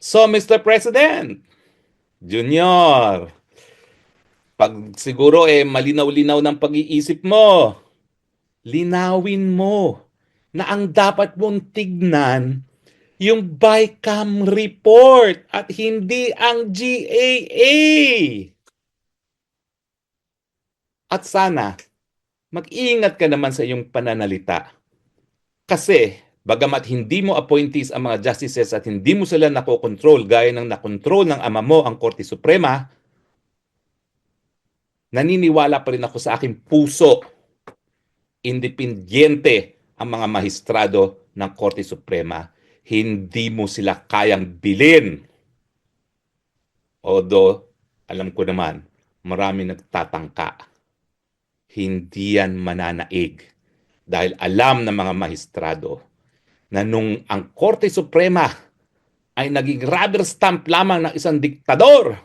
So, Mr. President, Junior, pag siguro malinaw-linaw ng pag-iisip mo, linawin mo na ang dapat mong tignan yung BICAM report at hindi ang GAA. At sana, mag-ingat ka naman sa iyong pananalita. Kasi, bagamat hindi mo appointees ang mga justices at hindi mo sila nakokontrol gaya ng nakontrol ng ama mo ang Korte Suprema, naniniwala pa rin ako sa aking puso, independyente ang mga mahistrado ng Korte Suprema. Hindi mo sila kayang bilin. Although, alam ko naman, marami nagtatangka. Hindi yan mananaig. Dahil alam ng mga mahistrado na nung ang Korte Suprema ay naging rubber stamp lamang ng isang diktador,